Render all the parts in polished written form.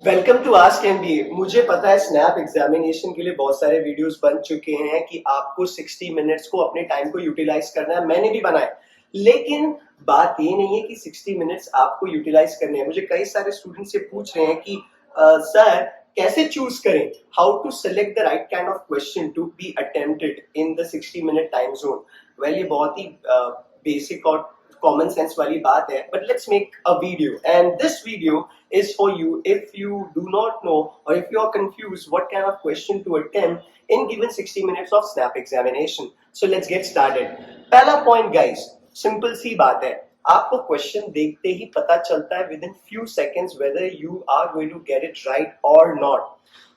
Welcome to ask MBA. मुझे पता है स्नैप एग्जामिनेशन के लिए बहुत सारे वीडियोस बन चुके हैं कि आपको 60 मिनट्स को अपने टाइम को यूटिलाइज करना है। मैंने भी बनाए, लेकिन बात ये नहीं है कि 60 मिनट्स आपको यूटिलाइज करने हैं। मुझे कई सारे स्टूडेंट्स से पूछ रहे हैं कि सर कैसे चूज करें, how to select the right kind of question to be attempted in the 60 minute time zone. Well, ये बहुत ही बेसिक और common sense वाली बात है, but let's make a video, and this video is for you if you do not know or if you are confused what kind of question to attempt in given 60 minutes of snap examination. So let's get started. पहला point guys, simple सी बात है, आपको question देखते ही पता चलता है within few seconds whether you are going to get it right or not.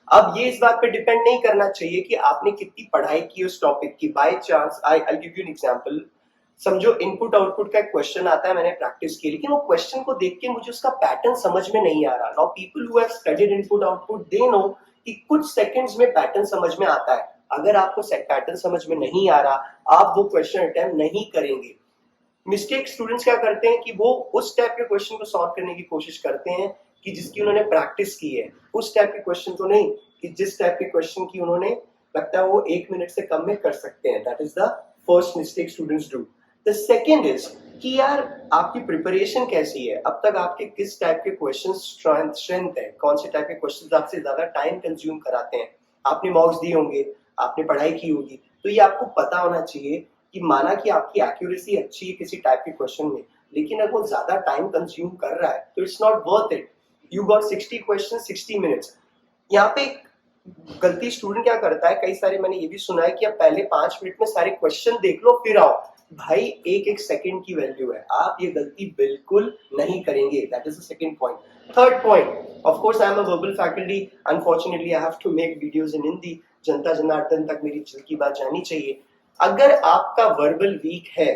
अब ये इस बात पे डिपेंड नहीं करना चाहिए कि आपने कितनी पढ़ाई की उस टॉपिक की। By chance I'll give you an example. समझो इनपुट आउटपुट का एक क्वेश्चन आता है, मैंने प्रैक्टिस की, लेकिन वो क्वेश्चन को देख के मुझे उसका पैटर्न समझ में नहीं आ रहा। Now people who have studied input output they know कि कुछ सेकंड्स में पैटर्न समझ में आता है। अगर आपको पैटर्न समझ में नहीं आ रहा, आप वो क्वेश्चन अटेम्प्ट नहीं करेंगे। मिस्टेक स्टूडेंट्स क्या करते हैं कि वो उस टाइप के क्वेश्चन को सॉल्व करने की कोशिश करते हैं कि जिसकी उन्होंने प्रैक्टिस की है, उस टाइप के क्वेश्चन को नहीं कि जिस टाइप के क्वेश्चन की उन्होंने लगता है वो 1 मिनट से कम में कर सकते हैं। That is the first mistake students do. The second is कि यार आपकी प्रिपरेशन कैसी है, अब तक आपके किस टाइप के क्वेश्चन स्ट्रेंथ है, कौन से टाइप के क्वेश्चन आपसे ज्यादा टाइम कंज्यूम कराते हैं। आपने मॉक्स दिए होंगे, आपने पढ़ाई की होगी, तो ये आपको पता होना चाहिए कि माना कि आपकी एक्यूरेसी अच्छी है किसी टाइप के क्वेश्चन में, लेकिन अगर वो ज्यादा टाइम कंज्यूम कर रहा है तो it's not worth it. You got 60 question 60 minutes. यहाँ पे गलती स्टूडेंट क्या करता है, कई सारे मैंने ये भी सुना है कि आप पहले 5 मिनट में सारे क्वेश्चन देख लो फिर आओ। भाई एक एक सेकंड की वैल्यू है, आप ये गलती बिल्कुल नहीं करेंगे। That is the second point. Third point, of course I am a verbal faculty, unfortunately I have to make videos in Hindi. जनता जनार्दन तक मेरी दिल की बात जानी चाहिए। अगर आपका वर्बल वीक है,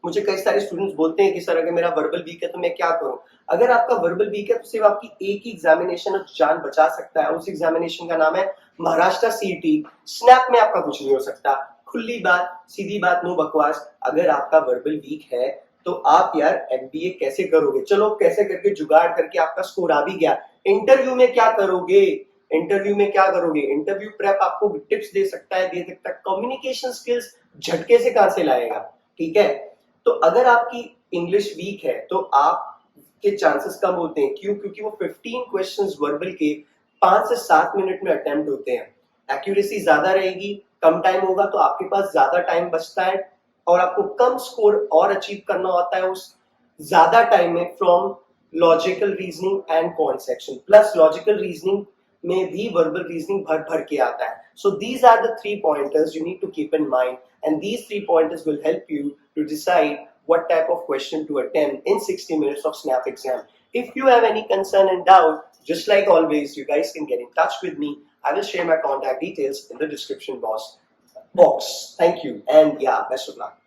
मुझे कई सारे स्टूडेंट्स बोलते हैं कि सर अगर मेरा वर्बल वीक है तो मैं क्या करूं। अगर आपका वर्बल वीक है तो सिर्फ आपकी एक ही एग्जामिनेशन जान बचा सकता है, उस एग्जामिनेशन का नाम है महाराष्ट्र सीईटी। स्नैप में आपका कुछ नहीं हो सकता। खुली बात, सीधी बात, नो बकवास। अगर आपका वर्बल वीक है तो आप यार एमबीए कैसे करोगे। चलो कैसे करके जुगाड़ करके आपका स्कोर आ भी गया, इंटरव्यू में क्या करोगे। इंटरव्यू में क्या करोगे, इंटरव्यू प्रेप आपको टिप्स दे सकता है, दे सकता है। कम्युनिकेशन स्किल्स झटके से कहां से लाएगा, ठीक है। तो अगर आपकी इंग्लिश वीक है तो आपके चांसेस कम होते हैं। क्यों? क्योंकि वो 15 क्वेश्चंस वर्बल के 5 से 7 मिनट में अटेम्प्ट होते हैं। एक्यूरेसी ज्यादा रहेगी, कम टाइम होगा तो आपके पास ज्यादा टाइम बचता है और आपको कम स्कोर और अचीव करना होता है उस ज्यादा टाइम में from logical reasoning and quant section. Plus logical reasoning में भी वर्बल रीजनिंग भर भर के आता है। So these are the 3 pointers you need to keep in mind, and these 3 pointers will help you to decide what type of question to attempt in 60 minutes of snap exam. If you have any concern and doubt, just like always, you guys can get in touch with me. I will share my contact details in the description box. Thank you, and yeah, best of luck.